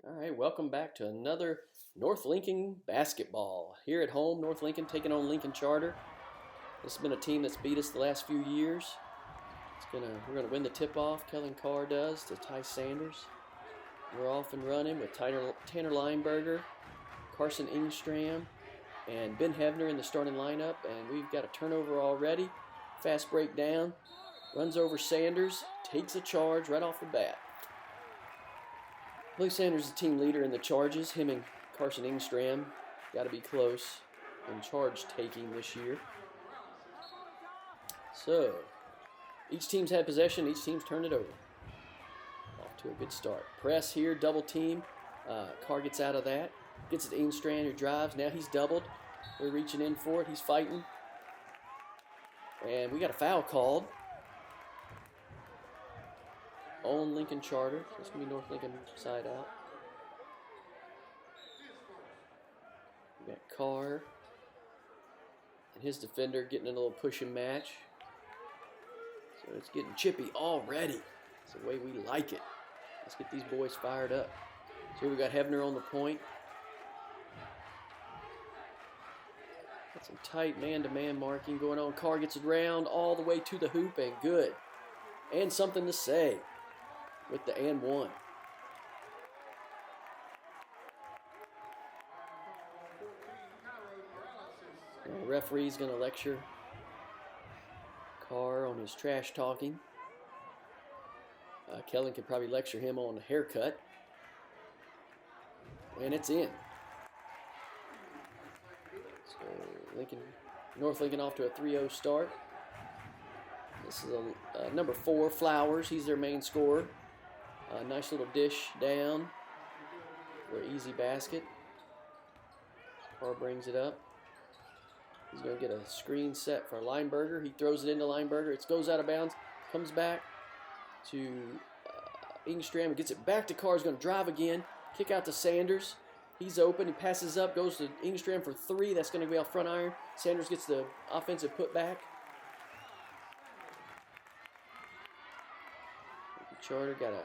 All right, welcome back to another North Lincoln basketball. Here at home, North Lincoln taking on Lincoln Charter. This has been a team that's beat us the last few years. We're gonna win the tip-off. Kellen Carr does to Ty Sanders. We're off and running with Tanner Lineberger, Carson Ingstram, and Ben Hevner in the starting lineup. And we've got a turnover already. Fast break down, runs over Sanders, takes a charge right off the bat. Blake Sanders is the team leader in the charges. Him and Carson Ingstram got to be close in charge taking this year. So, each team's had possession. Each team's turned it over. Off to a good start. Press here, double team. Carr gets out of that. Gets it to Ingstram, who drives. Now he's doubled. They're reaching in for it. He's fighting. And we got a foul called on Lincoln Charter. So it's going to be North Lincoln side out. We got Carr and his defender getting in a little pushing match. So it's getting chippy already. It's the way we like it. Let's get these boys fired up. So here we got Hevner on the point. Got some tight man-to-man marking going on. Carr gets it around all the way to the hoop and good. And something to say with the and one. The referee's going to lecture Carr on his trash talking. Kellen could probably lecture him on a haircut. And it's in. So North Lincoln off to a 3-0 start. This is number 4, Flowers. He's their main scorer. Nice little dish down for an easy basket. Carr brings it up. He's going to get a screen set for Lineberger. He throws it into Lineberger. It goes out of bounds. Comes back to Ingstram. Gets it back to Carr. He's going to drive again. Kick out to Sanders. He's open. He passes up. Goes to Ingstram for 3. That's going to be off front iron. Sanders gets the offensive putback. Charter got a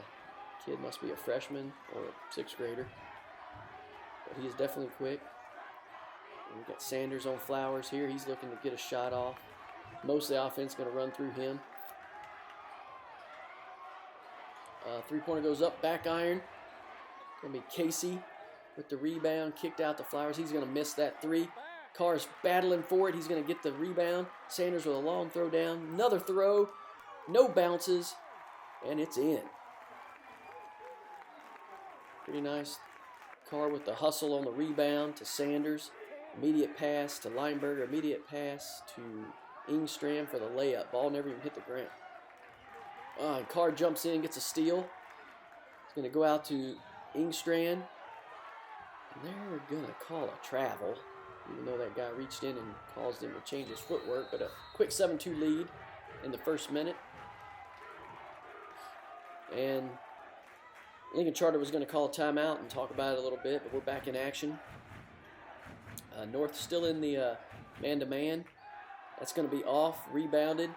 kid, must be a freshman or a 6th grader. But he is definitely quick. And we got Sanders on Flowers here. He's looking to get a shot off. Most of the offense going to run through him. Three-pointer goes up, back iron. Going to be Casey with the rebound, kicked out to Flowers. He's going to miss that 3. Carr's battling for it. He's going to get the rebound. Sanders with a long throw down. Another throw. No bounces. And it's in. Pretty nice. Carr with the hustle on the rebound to Sanders. Immediate pass to Lineberger. Immediate pass to Ingstram for the layup. Ball never even hit the ground. Carr jumps in, gets a steal. It's going to go out to Ingstram. And they're going to call a travel, even though that guy reached in and caused him to change his footwork. But a quick 7-2 lead in the first minute. And Lincoln Charter was going to call a timeout and talk about it a little bit, but we're back in action. North still in the man-to-man. That's going to be off, rebounded,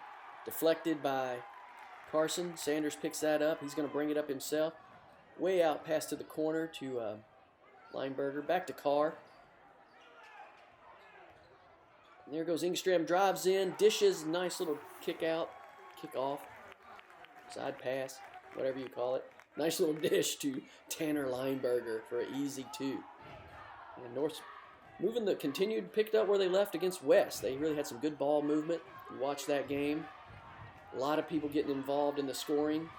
deflected by Carson. Sanders picks that up. He's going to bring it up himself. Way out pass to the corner to Lineberger. Back to Carr. And there goes Ingstram, drives in, dishes, nice little kick out, kick off, side pass, whatever you call it. Nice little dish to Tanner Lineberger for an easy 2. And North picked up where they left against West. They really had some good ball movement. You watch that game. A lot of people getting involved in the scoring.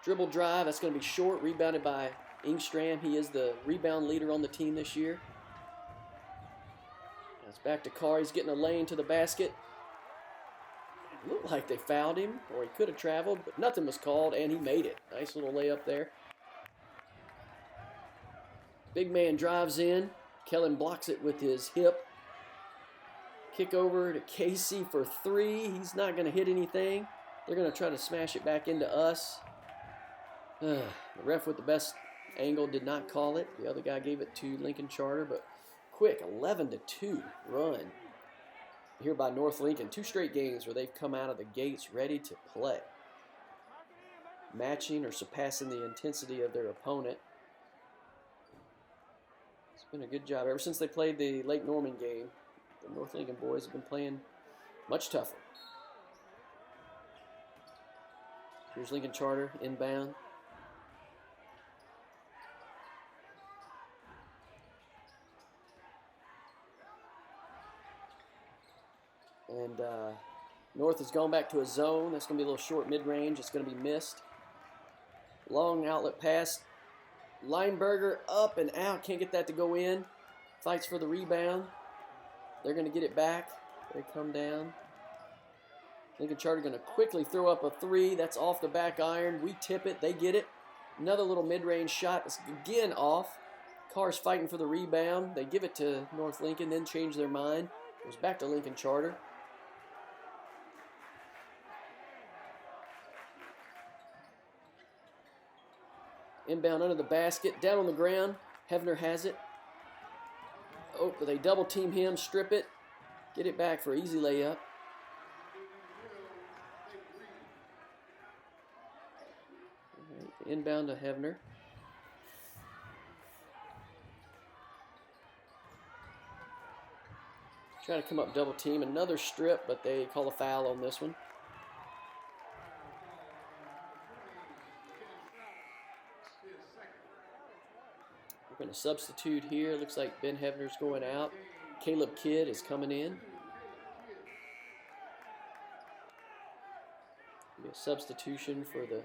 Dribble drive, that's going to be short, rebounded by Ingstram. He is the rebound leader on the team this year. Now it's back to Carr. He's getting a lane to the basket. It looked like they fouled him, or he could have traveled, but nothing was called, and he made it. Nice little layup there. Big man drives in. Kellen blocks it with his hip. Kick over to Casey for 3. He's not going to hit anything. They're going to try to smash it back into us. The ref with the best angle did not call it. The other guy gave it to Lincoln Charter, but quick 11-2 run here by North Lincoln. 2 straight games where they've come out of the gates ready to play. matching or surpassing the intensity of their opponent. Been a good job. Ever since they played the Lake Norman game, the North Lincoln boys have been playing much tougher. Here's Lincoln Charter inbound. And North has gone back to a zone. That's going to be a little short mid-range. It's going to be missed. Long outlet pass. Lineberger up and out. Can't get that to go in. Fights for the rebound. They're going to get it back. They come down. Lincoln Charter going to quickly throw up a three. That's off the back iron. We tip it. They get it. Another little mid-range shot. It's again off. Carr's fighting for the rebound. They give it to North Lincoln, then change their mind. Goes back to Lincoln Charter. Inbound under the basket. Down on the ground. Hefner has it. Oh, but they double team him. Strip it. Get it back for an easy layup. Right, inbound to Hefner. Try to come up double team. Another strip, but they call a foul on this one. We're going to substitute here. Looks like Ben Hefner's going out. Caleb Kidd is coming in. Be a substitution for the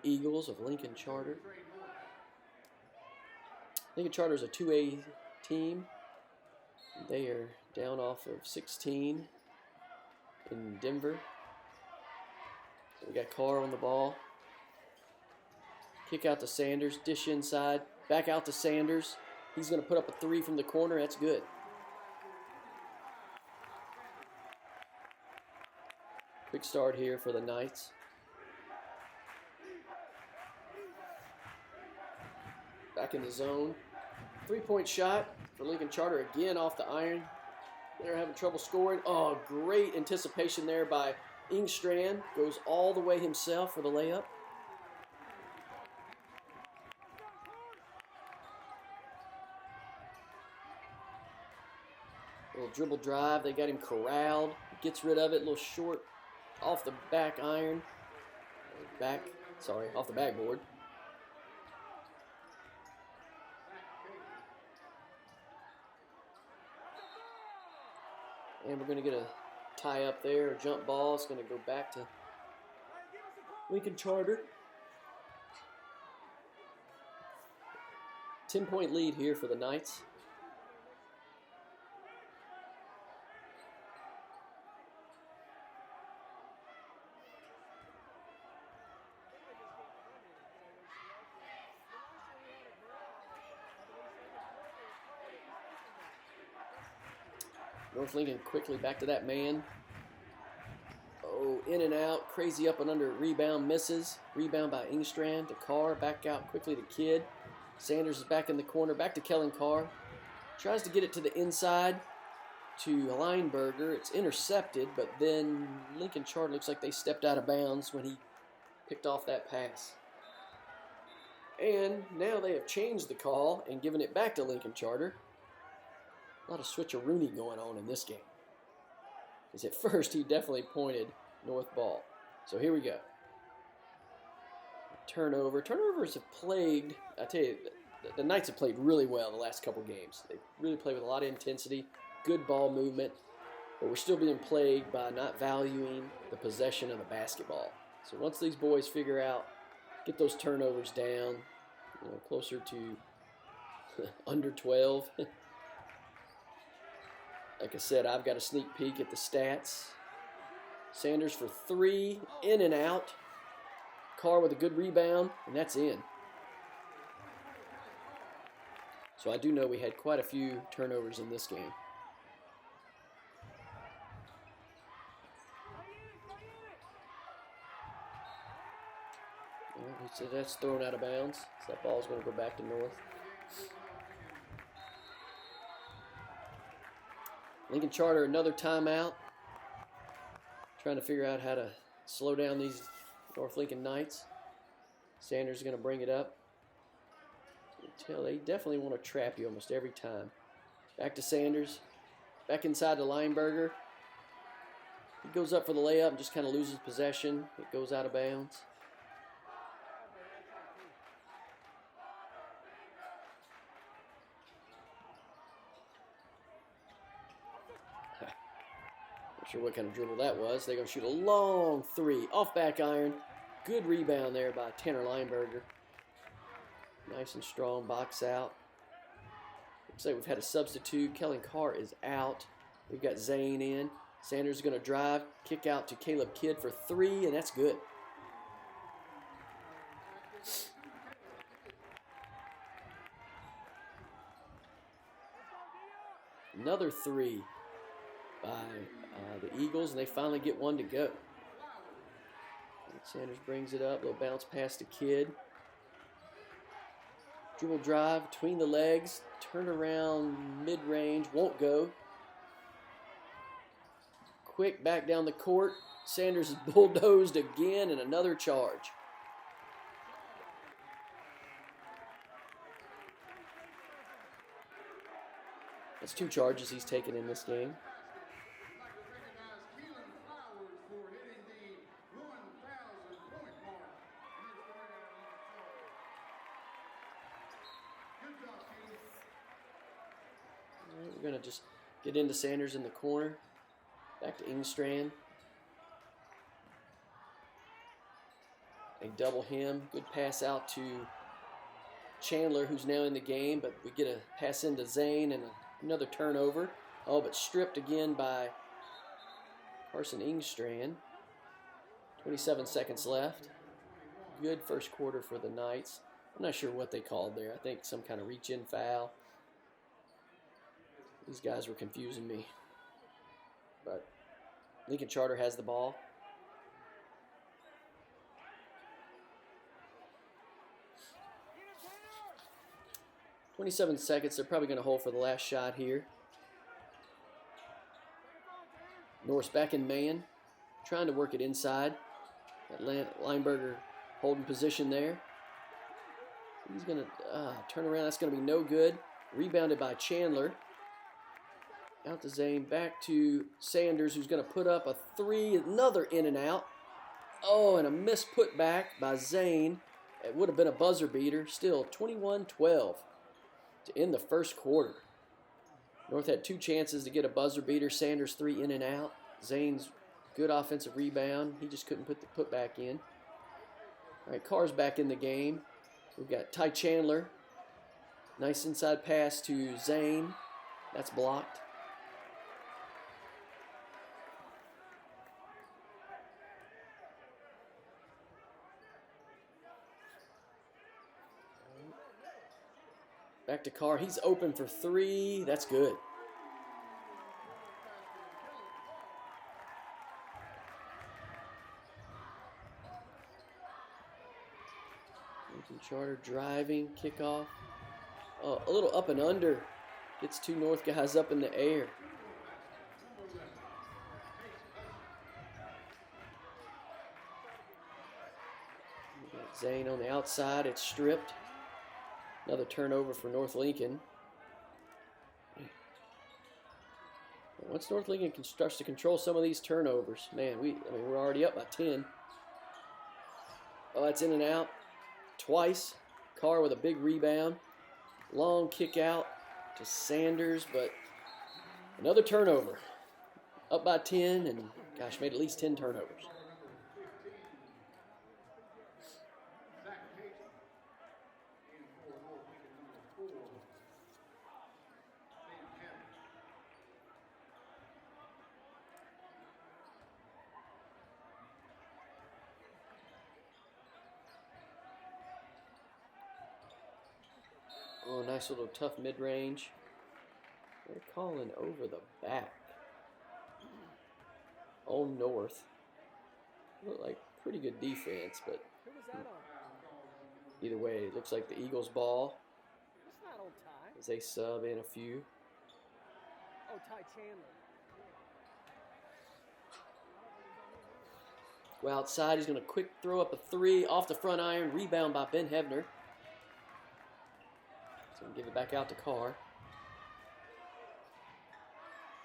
Eagles of Lincoln Charter. Lincoln Charter is a 2A team. They are down off of 16 in Denver. We got Carr on the ball. Kick out to Sanders. Dish inside. Back out to Sanders. He's going to put up a three from the corner. That's good. Quick start here for the Knights. Back in the zone. 3-point shot for Lincoln Charter again off the iron. They're having trouble scoring. Oh, great anticipation there by Engstrand. Goes all the way himself for the layup. Little dribble drive. They got him corralled. Gets rid of it. A little short off the back iron. Off the backboard. And we're going to get a tie up there, a jump ball. It's going to go back to Lincoln Charter. 10-point lead here for the Knights. North Lincoln quickly back to that man. Oh, in and out. Crazy up and under. Rebound misses. Rebound by Engstrand to Carr. Back out quickly to Kidd. Sanders is back in the corner. Back to Kellen Carr. Tries to get it to the inside to Lineberger. It's intercepted, but then Lincoln Charter looks like they stepped out of bounds when he picked off that pass. And now they have changed the call and given it back to Lincoln Charter. A lot of switcheroonie going on in this game. Because at first he definitely pointed north ball. So here we go. Turnover. Turnovers have plagued, I tell you, the Knights have played really well the last couple games. They really played with a lot of intensity, good ball movement, but we're still being plagued by not valuing the possession of the basketball. So once these boys figure out, get those turnovers down, closer to under 12. Like I said, I've got a sneak peek at the stats. Sanders for three, in and out. Carr with a good rebound, and that's in. So I do know we had quite a few turnovers in this game. So that's thrown out of bounds. So that ball's going to go back to North. Lincoln Charter, another timeout. Trying to figure out how to slow down these North Lincoln Knights. Sanders is going to bring it up. They definitely want to trap you almost every time. Back to Sanders. Back inside to Lineberger. He goes up for the layup and just kind of loses possession. It goes out of bounds. Not sure what kind of dribble that was. They're going to shoot a long three. Off back iron. Good rebound there by Tanner Lineberger. Nice and strong box out. Looks like we've had a substitute. Kellen Carr is out. We've got Zane in. Sanders is going to drive. Kick out to Caleb Kidd for three, and that's good. Another three by the Eagles, and they finally get one to go. Sanders brings it up. Little bounce pass to Kidd. Dribble drive between the legs. Turn around mid-range. Won't go. Quick back down the court. Sanders is bulldozed again, and another charge. That's 2 charges he's taken in this game. We're going to just get into Sanders in the corner. Back to Engstrand. They double him. Good pass out to Chandler, who's now in the game, but we get a pass into Zane and another turnover. Oh, but stripped again by Carson Engstrand. 27 seconds left. Good first quarter for the Knights. I'm not sure what they called there. I think some kind of reach-in foul. These guys were confusing me. But Lincoln Charter has the ball. "27 seconds. They're probably going to hold for the last shot here. Norris back in man. Trying to work it inside. Lineberger holding position there. He's going to turn around. That's going to be no good. Rebounded by Chandler. Out to Zane. Back to Sanders, who's going to put up a three. Another in and out. Oh, and a missed putback by Zane. It would have been a buzzer beater. Still 21-12 to end the first quarter. North had 2 chances to get a buzzer beater. Sanders 3 in and out. Zane's good offensive rebound. He just couldn't put the putback in. All right, Carr's back in the game. We've got Ty Chandler. Nice inside pass to Zane. That's blocked. Back to Carr. He's open for 3. That's good. Lincoln Charter driving, kickoff. Oh, a little up and under. Gets 2 North guys up in the air. We got Zane on the outside. It's stripped. Another turnover for North Lincoln. Once North Lincoln starts to control some of these turnovers, man, we're already up by 10. Oh, that's in and out twice. Carr with a big rebound. Long kick out to Sanders, but another turnover. Up by 10, and gosh, made at least 10 turnovers. Oh, nice little tough mid-range. They're calling over the back. On North. Look like pretty good defense, but either way, it looks like the Eagles' ball. As they sub in a few. Oh, Ty Chandler. Go outside. He's going to quick throw up a 3 off the front iron. Rebound by Ben Hebner. Gonna give it back out to Carr.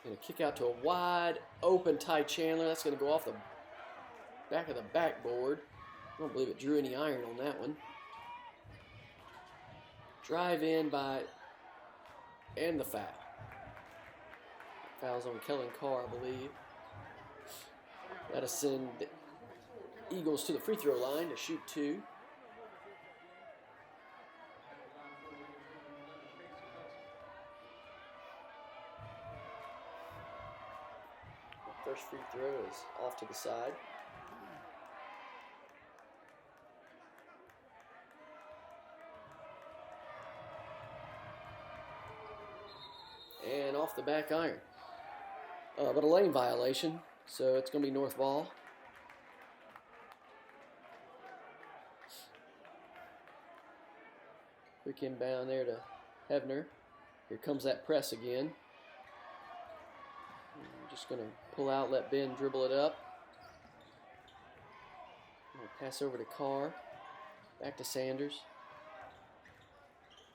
Gonna kick out to a wide open Ty Chandler. That's gonna go off the back of the backboard. I don't believe it drew any iron on that one. Drive in by, and the foul. Foul's on Kellen Carr, I believe. That'll send the Eagles to the free throw line to shoot 2. First free throw is off to the side. And off the back iron. But a lane violation, so it's going to be north ball. Quick inbound there to Hebner. Here comes that press again. Just going to pull out, let Ben dribble it up. Pass over to Carr. Back to Sanders.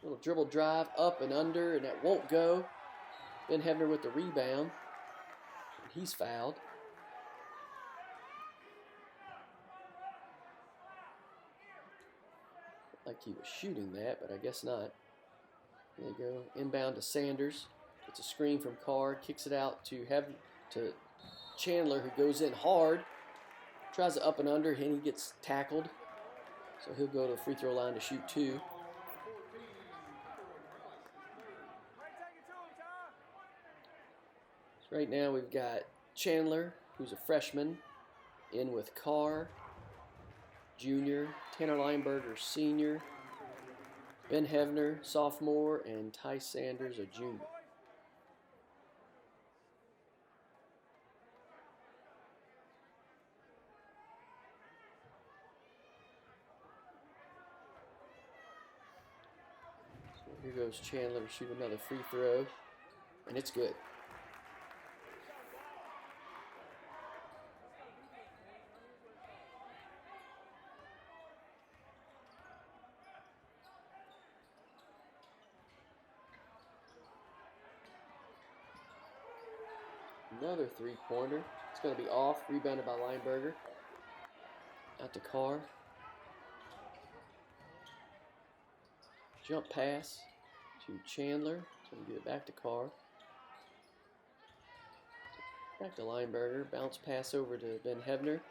Little dribble drive up and under, and that won't go. Ben Hebner with the rebound. And he's fouled. Like he was shooting that, but I guess not. There you go. Inbound to Sanders. Gets a screen from Carr. Kicks it out to Chandler, who goes in hard. Tries to up and under, and he gets tackled. So he'll go to the free throw line to shoot 2. So right now we've got Chandler, who's a freshman, in with Carr, junior, Tanner Lineberger, senior, Ben Hebner, sophomore, and Ty Sanders, a junior. So here goes Chandler to shoot another free throw, and it's good. Another three-pointer. It's going to be off. Rebounded by Lineberger. Out to Carr. Jump pass to Chandler. So we give it back to Carr. Back to Lineberger. Bounce pass over to Ben Hebner.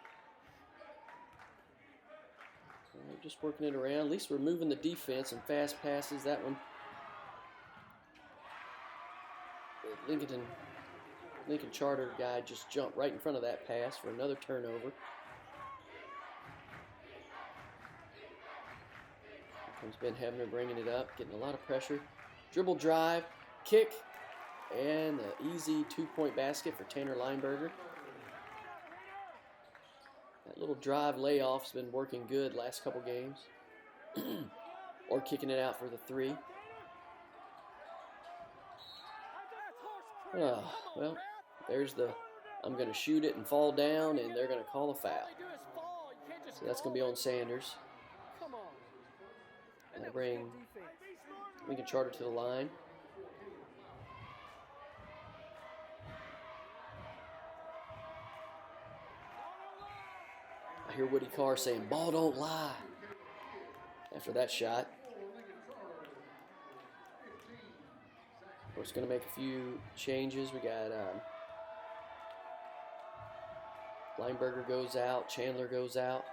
Just working it around. At least we're moving the defense and fast passes. That one. Lincoln Charter guy just jumped right in front of that pass for another turnover. Here comes Ben Hebner bringing it up, getting a lot of pressure. Dribble drive, kick, and an easy 2-point basket for Tanner Lineberger. That little drive layoff's been working good last couple games. Or kicking it out for the 3. Well, there's the, I'm going to shoot it and fall down, and they're going to call a foul. So that's going to be on Sanders. And they'll bring Lincoln Charter to the line. I hear Woody Carr saying, "Ball don't lie," after that shot. We're just going to make a few changes. We got Lineberger goes out. Chandler goes out.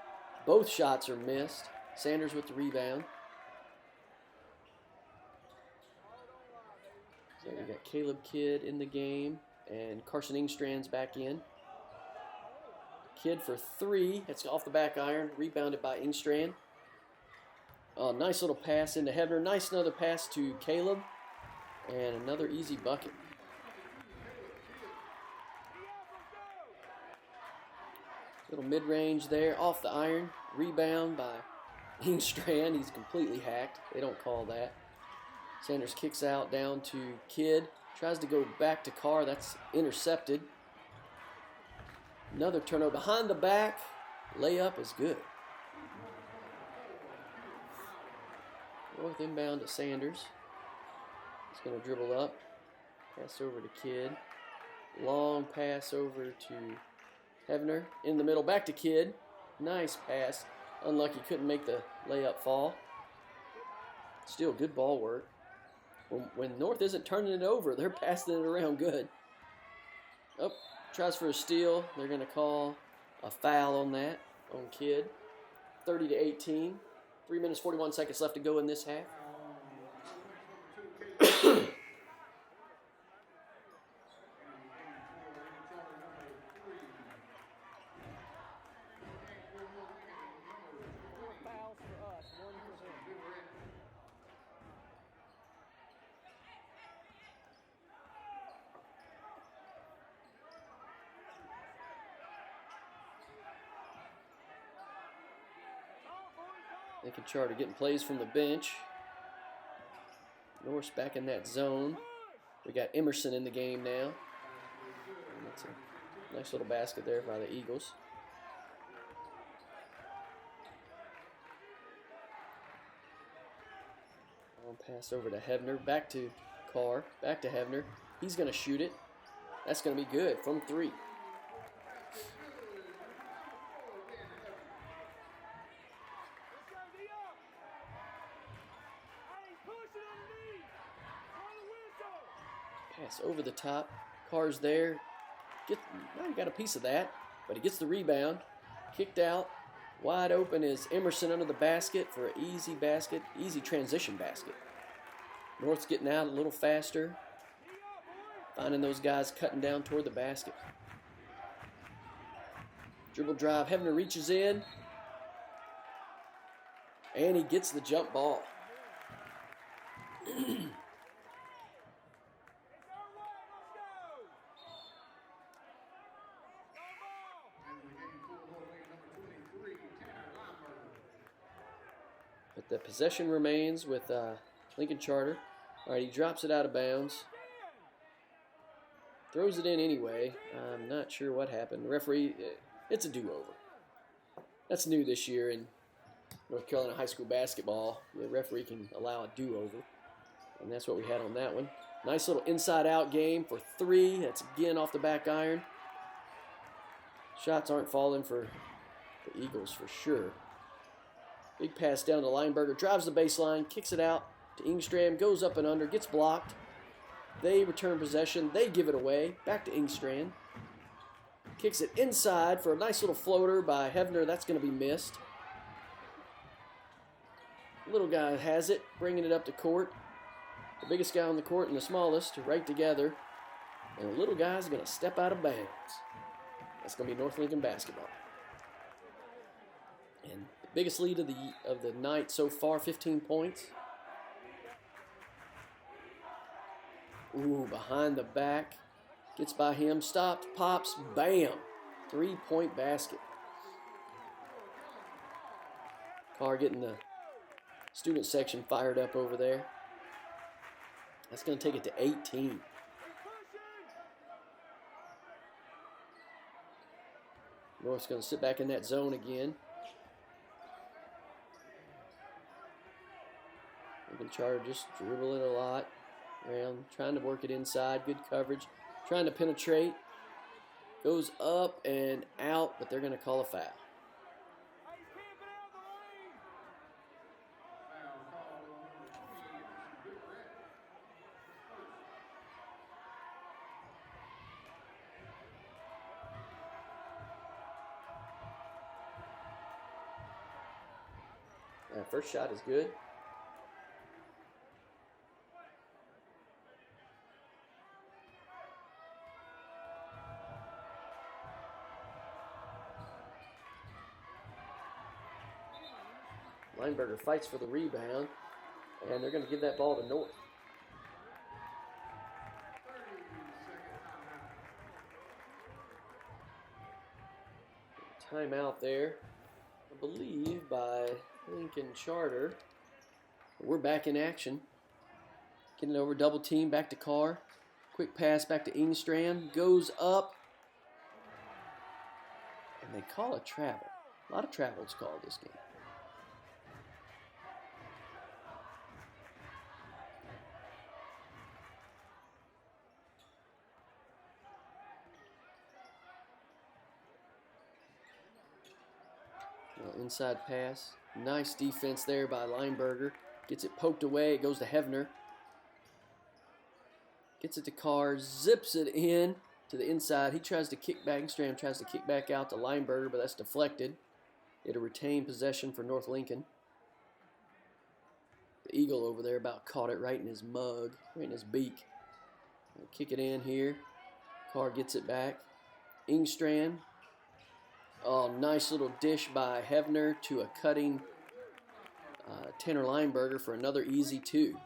Both shots are missed. Sanders with the rebound. So we got Caleb Kidd in the game. And Carson Ingstrand's back in. Kidd for 3. It's off the back iron. Rebounded by Ingstrand. Nice little pass into Hebner. Nice another pass to Caleb. And another easy bucket. Little mid-range there, off the iron. Rebound by Ingstrand. He's completely hacked. They don't call that. Sanders kicks out down to Kidd. Tries to go back to Carr. That's intercepted. Another turnover behind the back. Layup is good. North inbound to Sanders. He's going to dribble up. Pass over to Kidd. Long pass over to Hevner. In the middle, back to Kidd. Nice pass. Unlucky, couldn't make the layup fall. Still good ball work. When North isn't turning it over, they're passing it around good. Oh, tries for a steal. They're going to call a foul on that, on Kidd. 30-18. 3 minutes, 41 seconds left to go in this half. Lincoln Charter getting plays from the bench. North's back in that zone. We got Emerson in the game now. And that's a nice little basket there by the Eagles. Long pass over to Hevner. Back to Carr. Back to Hevner. He's going to shoot it. That's going to be good from 3. Pass over the top. Carr's there. He got a piece of that, but he gets the rebound. Kicked out. Wide open is Emerson under the basket for an easy basket, easy transition basket. North's getting out a little faster. Finding those guys cutting down toward the basket. Dribble drive. Hevner reaches in. And he gets the jump ball. But the possession remains with Lincoln Charter. All right, he drops it out of bounds. Throws it in anyway. I'm not sure what happened. The referee, it's a do-over. That's new this year in North Carolina high school basketball. The referee can allow a do-over. And that's what we had on that one. Nice little inside-out game for 3. That's again off the back iron. Shots aren't falling for the Eagles for sure. Big pass down to Lineberger. Drives the baseline. Kicks it out to Ingstram. Goes up and under. Gets blocked. They return possession. They give it away. Back to Ingstram. Kicks it inside for a nice little floater by Hevner. That's going to be missed. Little guy has it. Bringing it up to court. The biggest guy on the court and the smallest right together. And the little guy's going to step out of bounds. That's going to be North Lincoln basketball. And the biggest lead of the night so far, 15 points. Ooh, behind the back. Gets by him, stopped, pops, bam. 3-point basket. Carr getting the student section fired up over there. That's going to take it to 18. North's going to sit back in that zone again. Lincoln Charter just dribbling a lot around, trying to work it inside. Good coverage. Trying to penetrate. Goes up and out, but they're going to call a foul. That first shot is good. Lineberger fights for the rebound, and they're going to give that ball to North. Timeout there, I believe, by Lincoln Charter. We're back in action. Getting over double team, back to Carr. Quick pass back to Ingstram. Goes up. And they call a travel. A lot of travels called this game. Inside pass. Nice defense there by Lineberger. Gets it poked away. It goes to Hefner. Gets it to Carr. Zips it in to the inside. He tries to kick back. Engstrom tries to kick back out to Lineberger, but that's deflected. It'll retain possession for North Lincoln. The Eagle over there about caught it right in his mug, right in his beak. Kick it in here. Carr gets it back. Engstrom. Oh, nice little dish by Hefner to a cutting Tanner Lineberger for another easy 2.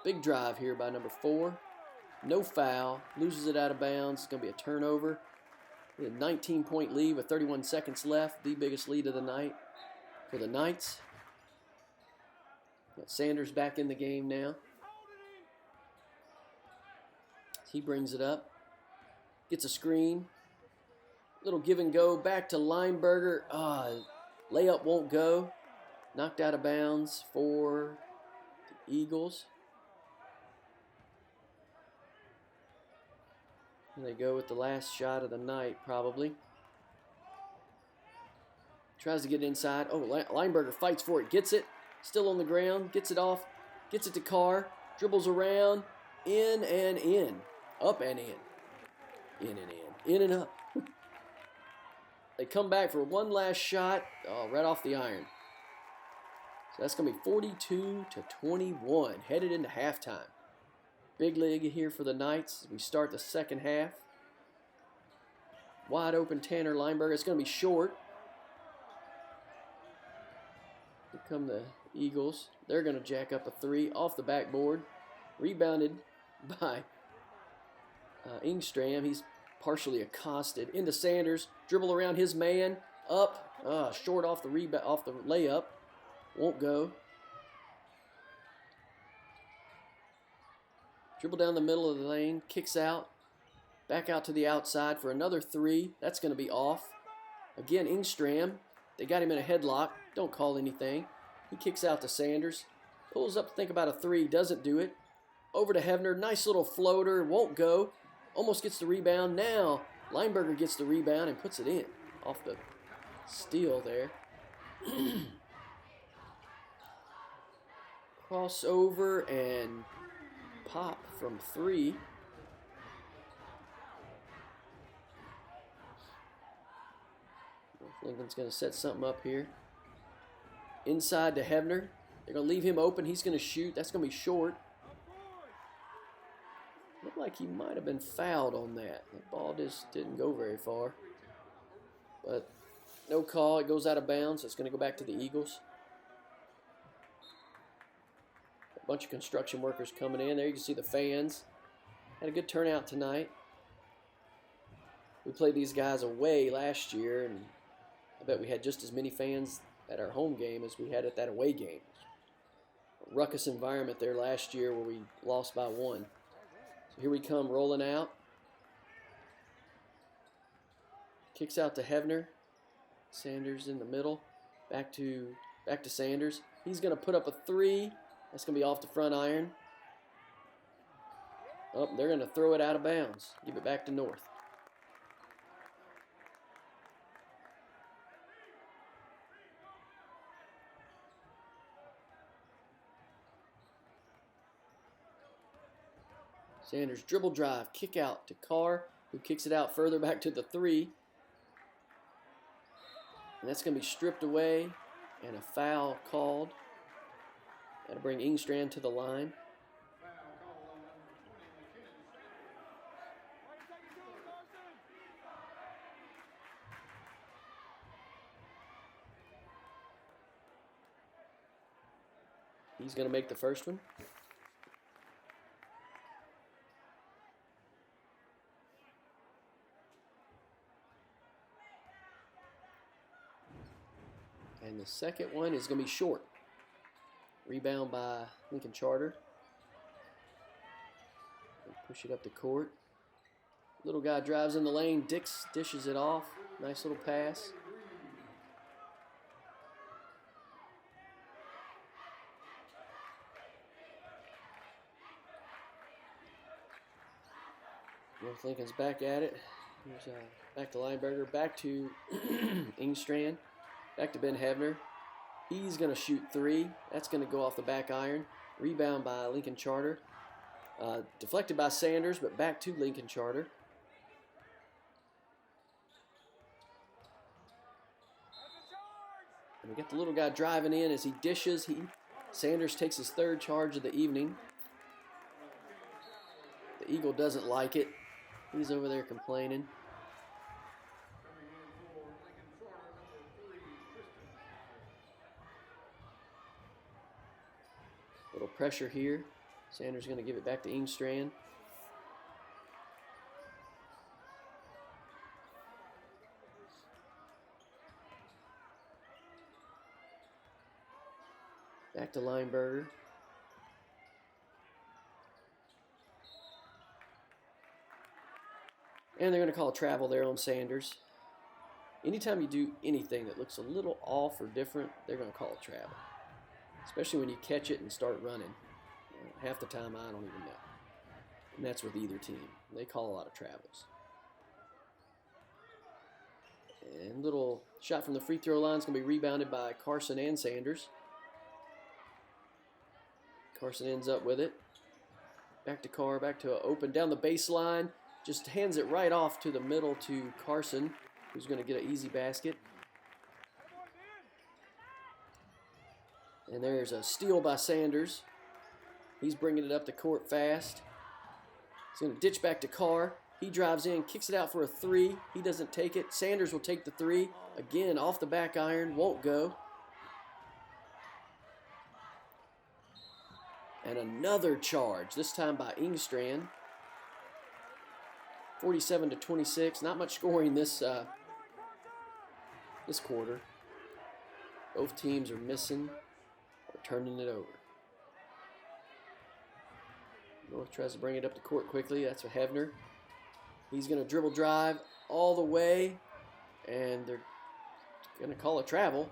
Big drive here by number 4. No foul. Loses it out of bounds. It's going to be a turnover. A 19-point lead with 31 seconds left. The biggest lead of the night for the Knights. Got Sanders back in the game now. He brings it up. Gets a screen. Little give and go. Back to Lineberger. Layup won't go. Knocked out of bounds for the Eagles. And they go with the last shot of the night, probably. Tries to get inside. Oh, Lineberger fights for it. Gets it. Still on the ground. Gets it off. Gets it to Carr. Dribbles around. In and in. Up and in. In and in. In and up. They come back for one last shot. Oh, right off the iron. So that's going to be 42-21. Headed into halftime. Big league here for the Knights as we start the second half. Wide open Tanner Lineberger. It's going to be short. Here come the Eagles. They're going to jack up a 3 off the backboard. Rebounded by Engstrom. He's partially accosted. Into Sanders. Dribble around his man. Up. Short off the layup. Won't go. Dribble down the middle of the lane. Kicks out. Back out to the outside for another 3. That's going to be off. Again, Engstrom. They got him in a headlock. Don't call anything. He kicks out to Sanders. Pulls up to think about a 3. Doesn't do it. Over to Hefner. Nice little floater. Won't go. Almost gets the rebound. Now, Lineberger gets the rebound and puts it in. Off the steal there. Crossover and pop from 3. Lincoln's going to set something up here. Inside to Hefner. They're going to leave him open. He's going to shoot. That's going to be short. Looked like he might have been fouled on that. The ball just didn't go very far. But no call. It goes out of bounds. It's going to go back to the Eagles. A bunch of construction workers coming in. There you can see the fans. Had a good turnout tonight. We played these guys away last year, and I bet we had just as many fans at our home game as we had at that away game. A ruckus environment there last year where we lost by 1. So here we come rolling out. Kicks out to Hefner. Sanders in the middle. Back to Sanders. He's going to put up a 3. That's going to be off the front iron. Oh, they're going to throw it out of bounds. Give it back to North. Sanders dribble drive, kick out to Carr, who kicks it out further back to the 3. And that's going to be stripped away and a foul called. That'll bring Engstrom to the line. He's going to make the first one. And the second one is going to be short. Rebound by Lincoln Charter. They push it up the court. Little guy drives in the lane. Dix dishes it off. Nice little pass. North Lincoln's back at it. Here's back to Lineberger, back to Ingstrand, back to Ben Hevner. He's going to shoot 3. That's going to go off the back iron. Rebound by Lincoln Charter. Deflected by Sanders, but back to Lincoln Charter. And we got the little guy driving in as he dishes. Sanders takes his 3rd charge of the evening. The Eagle doesn't like it. He's over there complaining. Little pressure here. Sanders going to give it back to Ingstrand. Back to Lineberger. And they're going to call a travel there on Sanders. Anytime you do anything that looks a little off or different, they're going to call a travel. Especially when you catch it and start running. Half the time, I don't even know. And that's with either team. They call a lot of travels. And little shot from the free throw line is going to be rebounded by Carson and Sanders. Carson ends up with it. Back to Carr, back to open down the baseline. Just hands it right off to the middle to Carson, who's going to get an easy basket. And there's a steal by Sanders. He's bringing it up the court fast. He's going to ditch back to Carr. He drives in, kicks it out for a 3. He doesn't take it. Sanders will take the 3. Again, off the back iron, won't go. And another charge, this time by Ingstrand. 47-26. Not much scoring this quarter. Both teams are missing or turning it over. North tries to bring it up the court quickly. That's for Hevner. He's going to dribble drive all the way, and they're going to call a travel.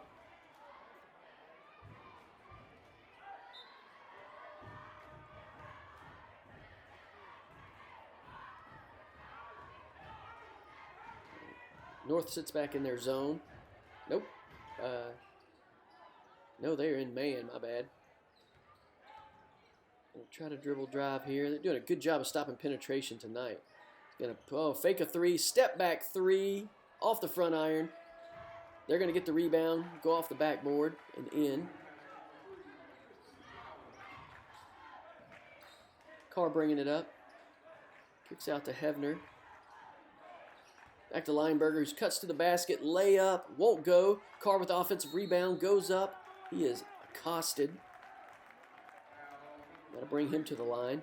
North sits back in their zone. Nope. No, they're in man. My bad. Gonna try to dribble drive here. They're doing a good job of stopping penetration tonight. Gonna fake a 3, step back 3, off the front iron. They're gonna get the rebound, go off the backboard and in. Carr bringing it up. Kicks out to Hevner. Back to Lineberger, who cuts to the basket, layup, won't go. Carr with the offensive rebound, goes up. He is accosted. Got to bring him to the line.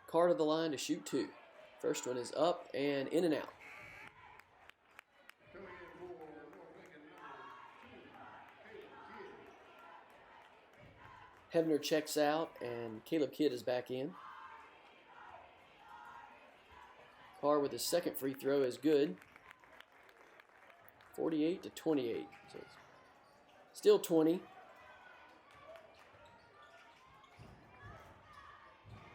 Carr to the line to shoot 2. First one is up and in and out. Hevner checks out, and Caleb Kidd is back in. Carr with his second free throw is good. 48-28. So it's still 20.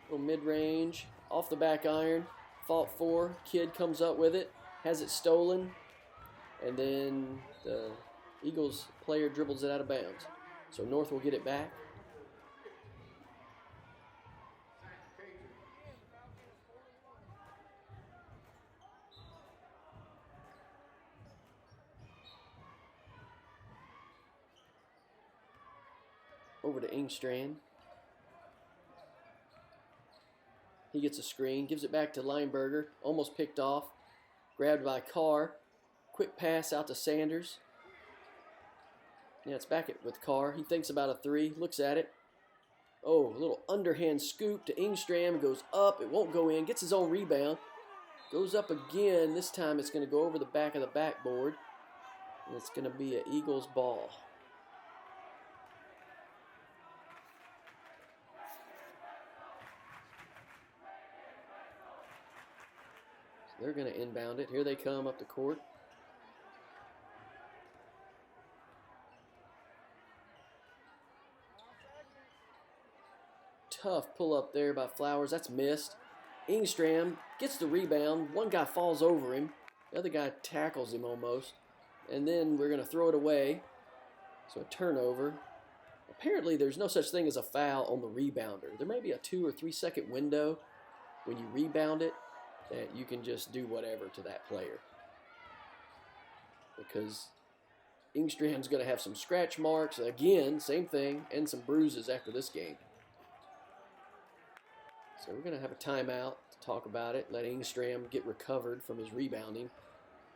Little mid-range, off the back iron, fought for. Kidd comes up with it, has it stolen, and then the Eagles player dribbles it out of bounds. So North will get it back. Over to Ingstrand. He gets a screen, gives it back to Lineberger, almost picked off, grabbed by Carr. Quick pass out to Sanders. Yeah, it's back with Carr. He thinks about a 3, looks at it. Oh, a little underhand scoop to Ingstrand, goes up, it won't go in, gets his own rebound. Goes up again, this time it's going to go over the back of the backboard. And it's going to be an Eagles ball. They're going to inbound it. Here they come up the court. Tough pull up there by Flowers. That's missed. Ingstram gets the rebound. One guy falls over him. The other guy tackles him almost. And then we're going to throw it away. So a turnover. Apparently there's no such thing as a foul on the rebounder. There may be a 2 or 3 second window when you rebound it that you can just do whatever to that player. Because Ingstram's going to have some scratch marks. Again, same thing, and some bruises after this game. So we're going to have a timeout to talk about it. Let Ingstram get recovered from his rebounding.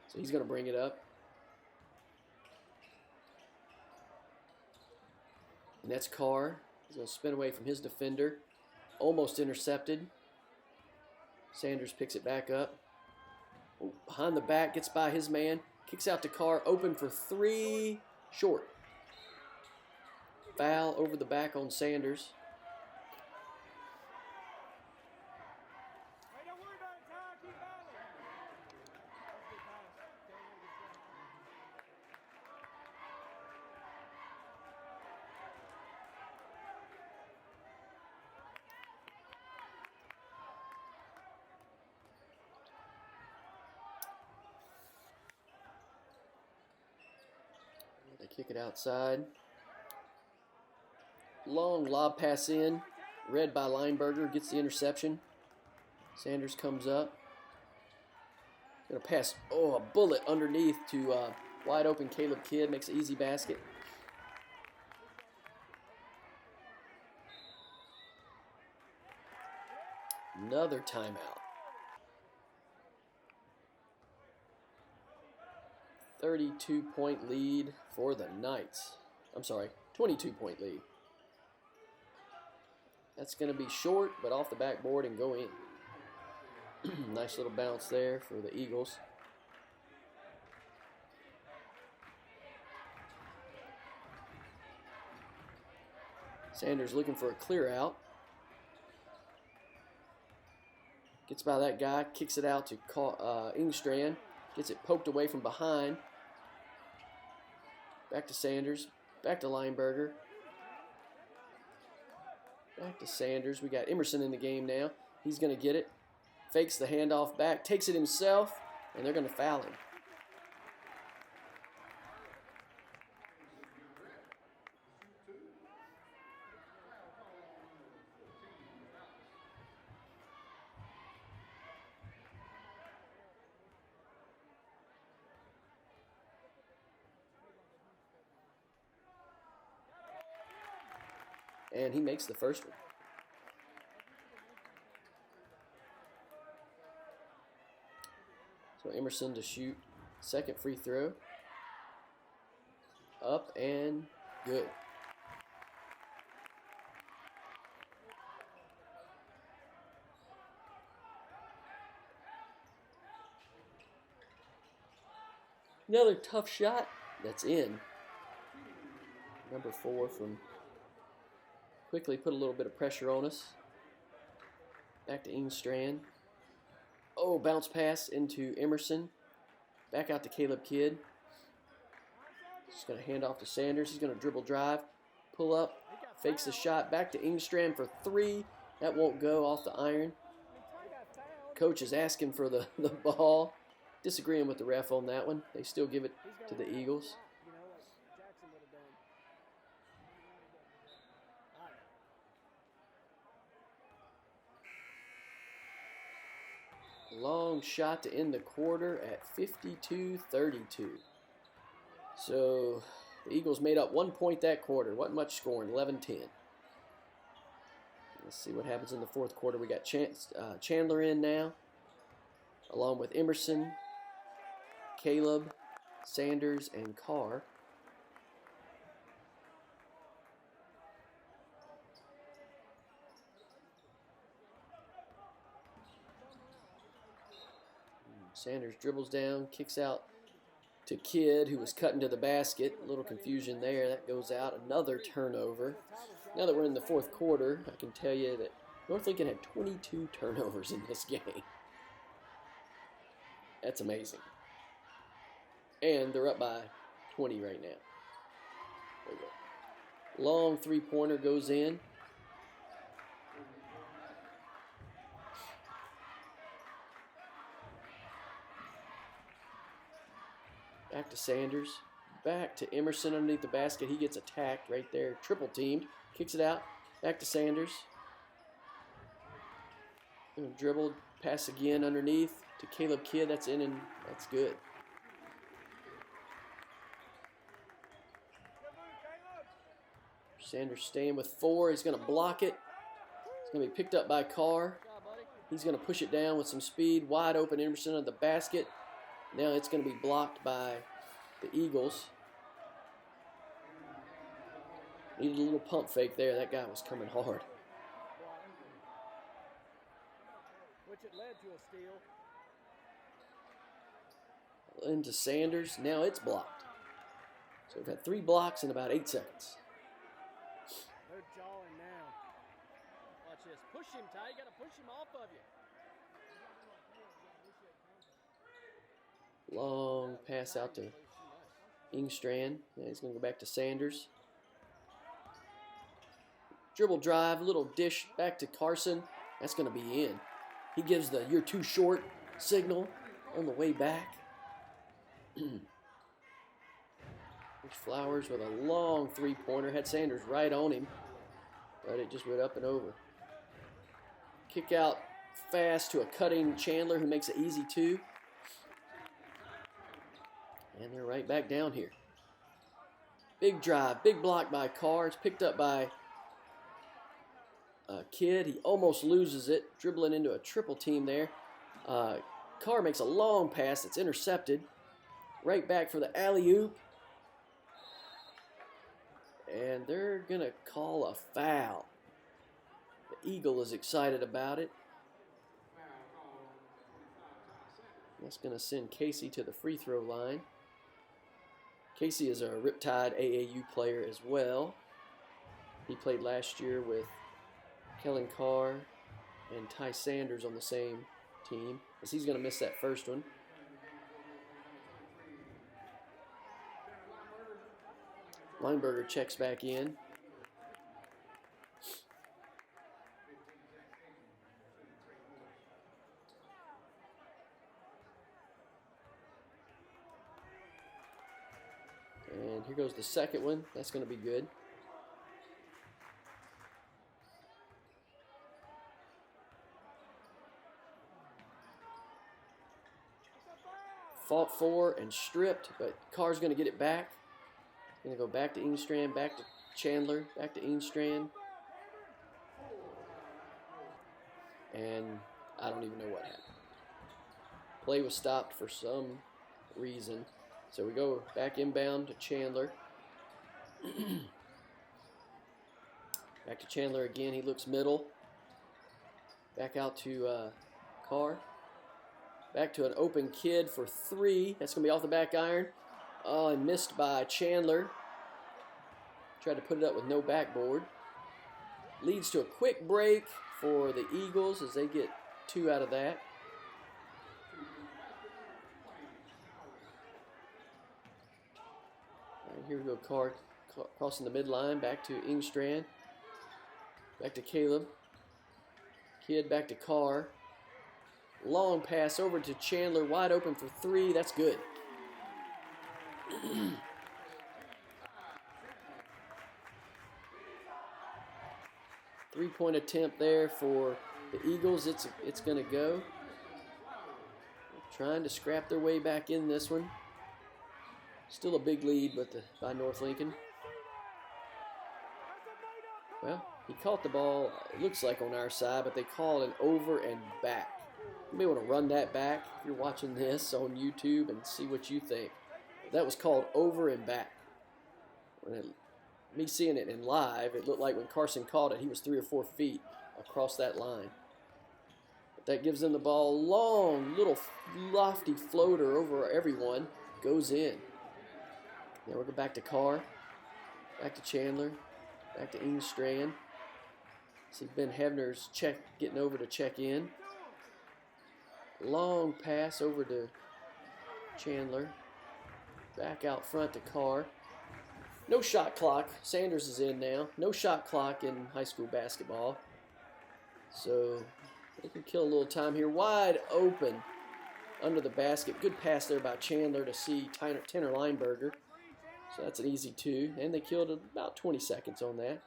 So he's going to bring it up. And that's Carr. He's going to spin away from his defender. Almost intercepted. Sanders picks it back up. Oh, behind the back, gets by his man. Kicks out to Carr. Open for 3. Short. Foul over the back on Sanders. They kick it outside. Long lob pass in. Read by Lineberger. Gets the interception. Sanders comes up. Going to pass, a bullet underneath to wide open Caleb Kidd. Makes an easy basket. Another timeout. 32-point lead for the Knights. I'm sorry, 22-point lead. That's going to be short, but off the backboard and go in. Nice little bounce there for the Eagles. Sanders looking for a clear out. Gets by that guy, kicks it out to Ingstram. Gets it poked away from behind. Back to Sanders. Back to Lineberger. Back to Sanders. We got Emerson in the game now. He's going to get it. Fakes the handoff back. Takes it himself. And they're going to foul him. And he makes the first one. So Emerson to shoot. Second free throw. Up and good. Another tough shot. That's in. Number 4 from... Quickly put a little bit of pressure on us. Back to Ingstram. Oh, bounce pass into Emerson. Back out to Caleb Kidd. Just going to hand off to Sanders. He's going to dribble drive. Pull up. Fakes the shot. Back to Ingstram for 3. That won't go off the iron. Coach is asking for the ball. Disagreeing with the ref on that one. They still give it to the Eagles. Long shot to end the quarter at 52-32. So the Eagles made up 1 point that quarter. Wasn't much scoring, 11-10. Let's see what happens in the fourth quarter. We got Chandler in now, along with Emerson, Caleb, Sanders, and Carr. Sanders dribbles down, kicks out to Kidd, who was cutting to the basket. A little confusion there. That goes out. Another turnover. Now that we're in the fourth quarter, I can tell you that North Lincoln had 22 turnovers in this game. That's amazing. And they're up by 20 right now. There we go. Long three-pointer goes in. Back to Sanders. Back to Emerson underneath the basket. He gets attacked right there. Triple teamed. Kicks it out. Back to Sanders. Dribbled. Pass again underneath to Caleb Kidd. That's in and that's good. Sanders staying with 4. He's going to block it. It's going to be picked up by Carr. He's going to push it down with some speed. Wide open Emerson of the basket. Now it's going to be blocked by the Eagles. Needed a little pump fake there. That guy was coming hard. Which it led to a steal. Into Sanders. Now it's blocked. So we've had 3 blocks in about 8 seconds. They're jawing now. Watch this. Push him, Ty. You got to push him off of you. Long pass out to Engstrand. Yeah, he's going to go back to Sanders. Dribble drive, little dish back to Carson. That's going to be in. He gives the "you're too short" signal on the way back. Flowers with a long three-pointer. Had Sanders right on him, but it just went up and over. Kick out fast to a cutting Chandler who makes it easy 2. And they're right back down here. Big drive, big block by Carr. It's picked up by Kidd. He almost loses it, dribbling into a triple team there. Carr makes a long pass that's intercepted. Right back for the alley-oop. And they're going to call a foul. The Eagle is excited about it. That's going to send Casey to the free throw line. Casey is a Riptide AAU player as well. He played last year with Kellen Carr and Ty Sanders on the same team, as he's going to miss that first one. Lineberger checks back in. And here goes the second one. That's going to be good. Fought for and stripped, but Carr's going to get it back. Going to go back to Engstrand, back to Chandler, back to Engstrand. And I don't even know what happened. Play was stopped for some reason. So we go back inbound to Chandler. Back to Chandler again. He looks middle. Back out to Carr. Back to an open Kidd for 3. That's going to be off the back iron. Oh, and missed by Chandler. Tried to put it up with no backboard. Leads to a quick break for the Eagles as they get 2 out of that. All right, here we go. Carr crossing the midline. Back to Engstrand. Back to Caleb. Kidd back to Carr. Long pass over to Chandler. Wide open for 3. That's good. 3-point attempt there for the Eagles. It's going to go. Trying to scrap their way back in this one. Still a big lead by North Lincoln. Well, he caught the ball, it looks like on our side, but they called an over and back. You may want to run that back if you're watching this on YouTube and see what you think. That was called over and back. Me seeing it in live, it looked like when Carson caught it, he was 3 or 4 feet across that line. But that gives them the ball. Long, little lofty floater over everyone. Goes in. Now we'll go back to Carr. Back to Chandler. Back to Engstrand. See Ben Hebner's getting over to check in. Long pass over to Chandler. Back out front to Carr. No shot clock. Sanders is in now. No shot clock in high school basketball. So they can kill a little time here. Wide open under the basket. Good pass there by Chandler to see Tanner Lineberger. So that's an easy 2. And they killed about 20 seconds on that.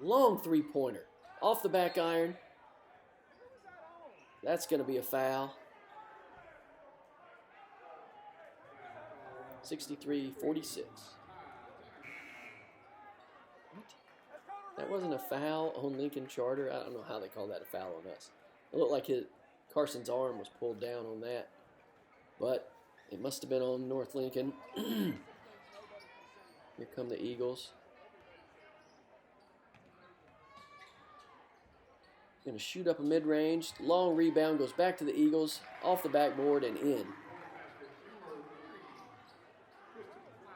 Long three-pointer. Off the back iron. That's going to be a foul. 63-46. That wasn't a foul on Lincoln Charter. I don't know how they call that a foul on us. It looked like Carson's arm was pulled down on that. But it must have been on North Lincoln. Here come the Eagles. Going to shoot up a mid-range. Long rebound goes back to the Eagles. Off the backboard and in.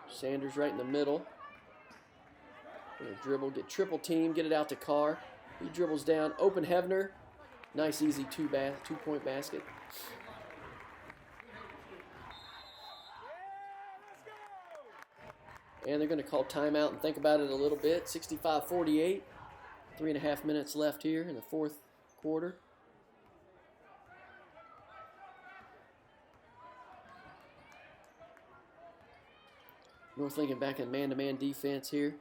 Sanders right in the middle. Gonna dribble, get triple team, get it out to Carr. He dribbles down, open Hefner. Nice easy two-point basket. And they're going to call timeout and think about it a little bit. 65-48. 3.5 minutes left here in the fourth quarter. North Lincoln back in man-to-man defense here.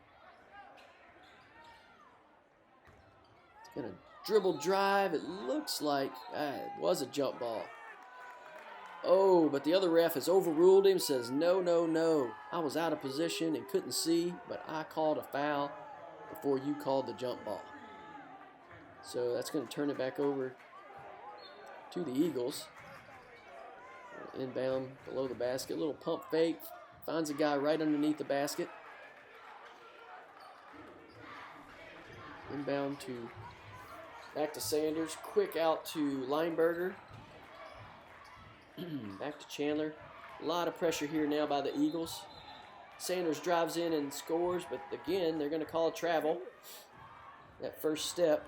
It's going to dribble drive. It looks like it was a jump ball. Oh, but the other ref has overruled him, says no, no, no. I was out of position and couldn't see, but I called a foul before you called the jump ball. So that's going to turn it back over to the Eagles. Inbound below the basket. Little pump fake. Finds a guy right underneath the basket. Inbound to back to Sanders. Quick out to Lineberger. Back to Chandler. A lot of pressure here now by the Eagles. Sanders drives in and scores, but again, they're going to call a travel. That first step.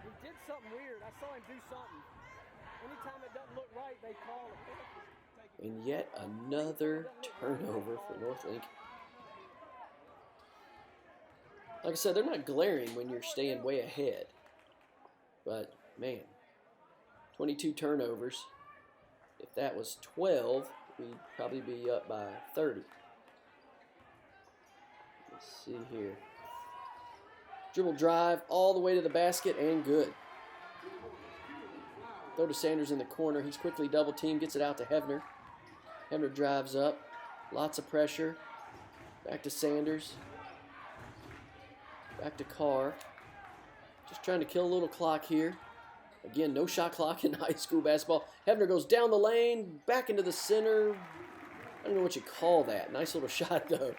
He did something weird. I saw him do something. Anytime it doesn't look right, they call it. And yet another turnover for North Lincoln. Like I said, they're not glaring when you're staying way ahead. But, man, 22 turnovers. If that was 12, we'd probably be up by 30. Let's see here. Dribble drive all the way to the basket and good. Throw to Sanders in the corner. He's quickly double teamed, gets it out to Hefner. Hefner drives up. Lots of pressure. Back to Sanders. Back to Carr. Just trying to kill a little clock here. Again, no shot clock in high school basketball. Hefner goes down the lane, back into the center. I don't know what you call that. Nice little shot, though.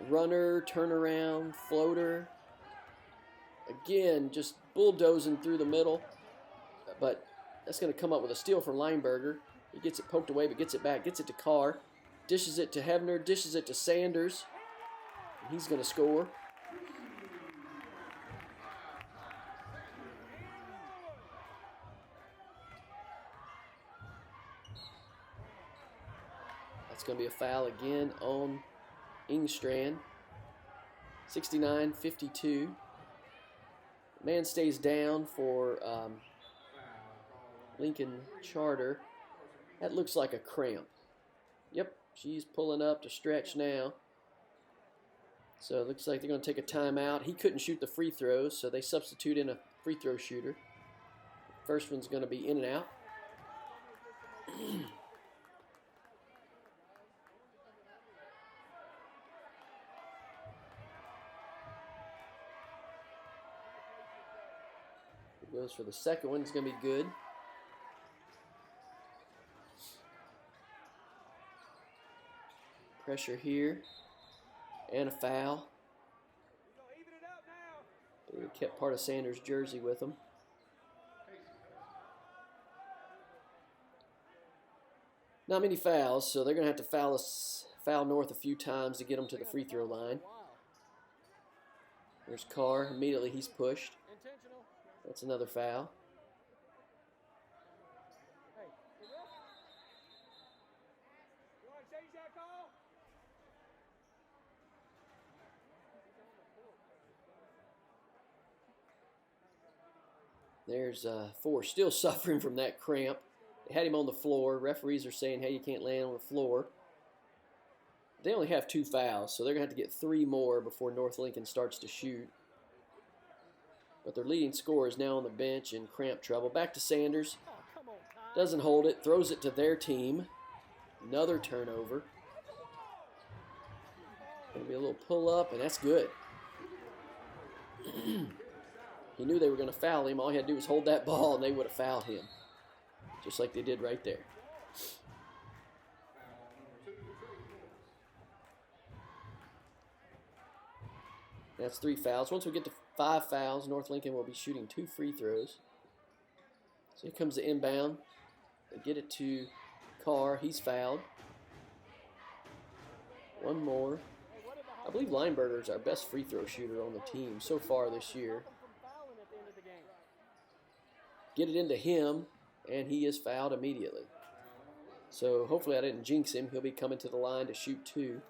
Runner, turnaround, floater. Again, just bulldozing through the middle. But that's going to come up with a steal from Lineberger. He gets it poked away, but gets it back. Gets it to Carr. Dishes it to Hefner. Dishes it to Sanders. And he's going to score. That's going to be a foul again on Engstrand. 69-52. Man stays down for Lincoln Charter. That looks like a cramp. Yep, she's pulling up to stretch now. So it looks like they're going to take a timeout. He couldn't shoot the free throws, so they substitute in a free throw shooter. First one's going to be in and out. Goes for the second one. It's going to be good. Pressure here. And a foul. They kept part of Sanders' jersey with him. Not many fouls, so they're going to have to foul North a few times to get them to the free throw line. There's Carr. Immediately he's pushed. That's another foul. There's Forrest still suffering from that cramp. They had him on the floor. Referees are saying, hey, you can't land on the floor. They only have 2 fouls, so they're going to have to get 3 more before North Lincoln starts to shoot. But their leading scorer is now on the bench in cramp trouble. Back to Sanders. Oh, come on, Ty. Doesn't hold it. Throws it to their team. Another turnover. Going to be a little pull-up, and that's good. He knew they were going to foul him. All he had to do was hold that ball, and they would have fouled him. Just like they did right there. That's 3 fouls. Once we get to 5 fouls, North Lincoln will be shooting 2 free throws. So here comes the inbound. They get it to Carr. He's fouled. One more. I believe Lineberger is our best free throw shooter on the team so far this year. Get it into him, and he is fouled immediately. So hopefully I didn't jinx him. He'll be coming to the line to shoot 2.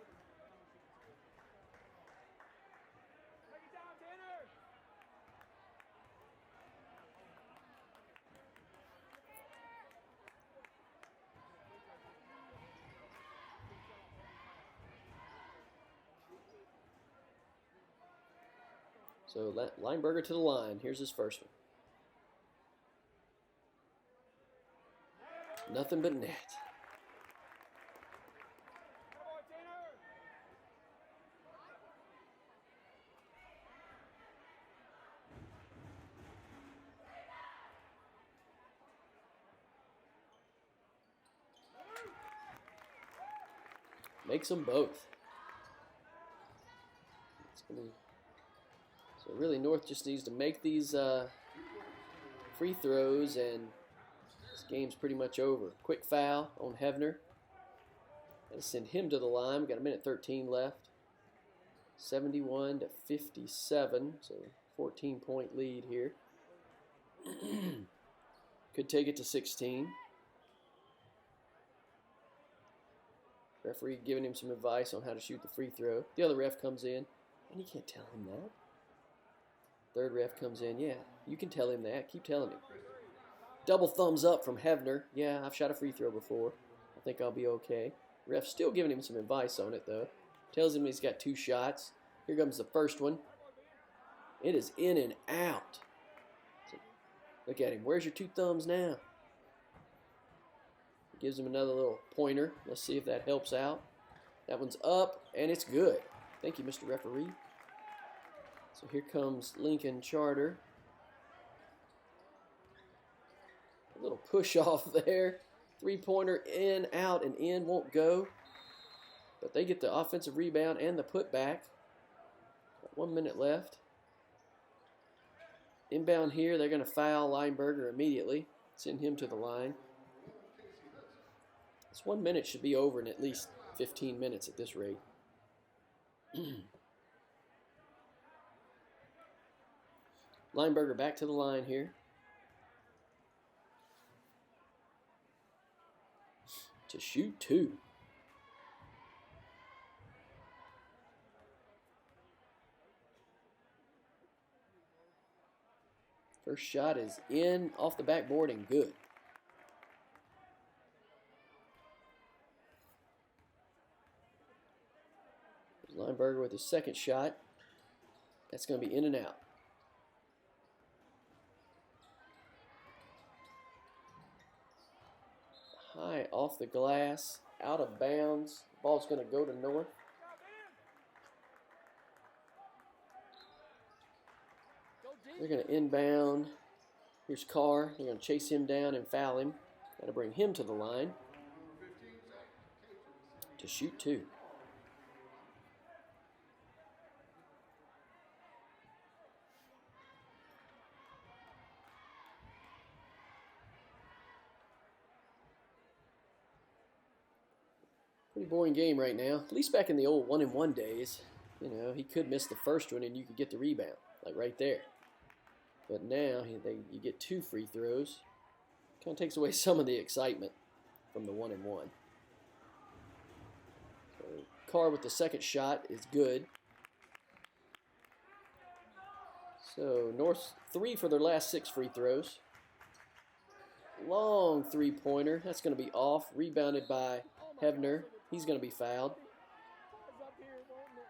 So Lineberger to the line. Here's his first one. Nothing but net. Makes them both. So really North just needs to make these free throws, and this game's pretty much over. Quick foul on Hevner. Gotta send him to the line. We got 1:13 left. 71 to 57. So 14-point lead here. Could take it to 16. Referee giving him some advice on how to shoot the free throw. The other ref comes in, and you can't tell him that. Third ref comes in. Yeah, you can tell him that. Keep telling him. Double thumbs up from Hevner. Yeah, I've shot a free throw before. I think I'll be okay. Ref's still giving him some advice on it, though. Tells him he's got 2 shots. Here comes the first one. It is in and out. So, look at him. Where's your 2 thumbs now? Gives him another little pointer. Let's see if that helps out. That one's up, and it's good. Thank you, Mr. Referee. So here comes Lincoln Charter. A little push off there. 3-pointer in, out, and in. Won't go. But they get the offensive rebound and the putback. Got 1 minute left. Inbound here. They're going to foul Lineberger immediately. Send him to the line. This 1 minute should be over in at least 15 minutes at this rate. Lineberger back to the line here. To shoot 2. First shot is in, off the backboard, and good. Lineberger with his second shot. That's going to be in and out. High off the glass, out of bounds. Ball's going to go to North. They're going to inbound. Here's Carr. They're going to chase him down and foul him. Got to bring him to the line to shoot 2. Pretty boring game right now. At least back in the old 1-and-1 days, you know, he could miss the first one and you could get the rebound, like right there. But now you get 2 free throws. Kind of takes away some of the excitement from the 1-and-1. So Carr with the second shot is good. So North 3 for their last 6 free throws. Long three-pointer. That's going to be off. Rebounded by Hebner. He's going to be fouled. It's up here, wasn't it?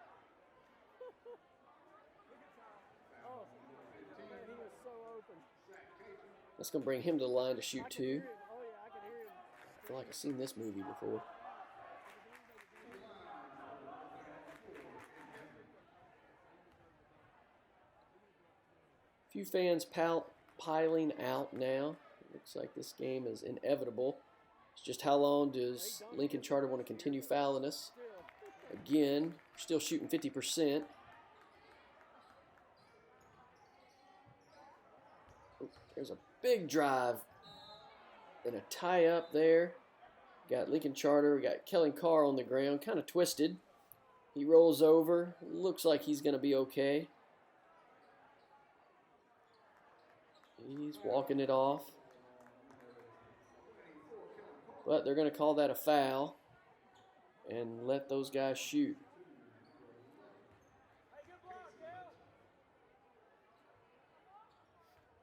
Oh, man, he was so open. That's going to bring him to the line to shoot I could 2. hear him. Oh, yeah, I could hear him. I feel like I've seen this movie before. Few fans piling out now. Looks like this game is inevitable. It's just how long does Lincoln Charter want to continue fouling us? Again, still shooting 50%. Oh, there's a big drive and a tie up there. Got Lincoln Charter. We got Kellen Carr on the ground, kind of twisted. He rolls over. Looks like he's going to be okay. He's walking it off. But they're going to call that a foul and let those guys shoot. Hey, good block, Cal.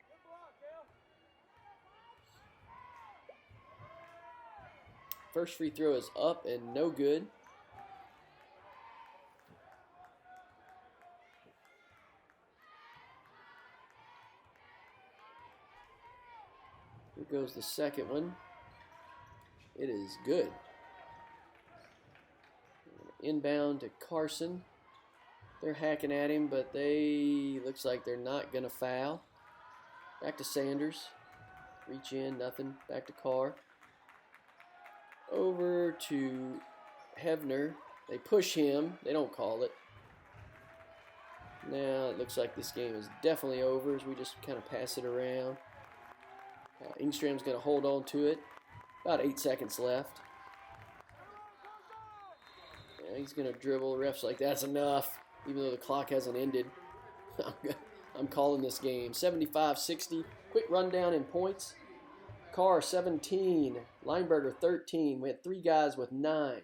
Good block, Cal. First free throw is up and no good. Here goes the second one. It is good. Inbound to Carson. They're hacking at him, but looks like they're not going to foul. Back to Sanders. Reach in, nothing. Back to Carr. Over to Hebner. They push him. They don't call it. Now it looks like this game is definitely over as we just kind of pass it around. Engstrom's going to hold on to it. About 8 seconds left. Yeah, he's going to dribble. Ref's like, that's enough. Even though the clock hasn't ended. I'm calling this game. 75-60. Quick rundown in points. Carr, 17. Lineberger, 13. We had 3 guys with 9.